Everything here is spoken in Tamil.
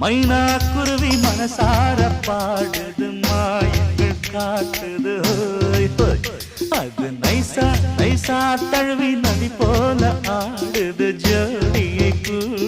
மைனா குருவி மனசார பாடுது மாயங்கள் காட்டுது ஹோய் ஹோய். அது நைசா நைசா தழுவி நதி போல ஆடுது ஜோடியை கூட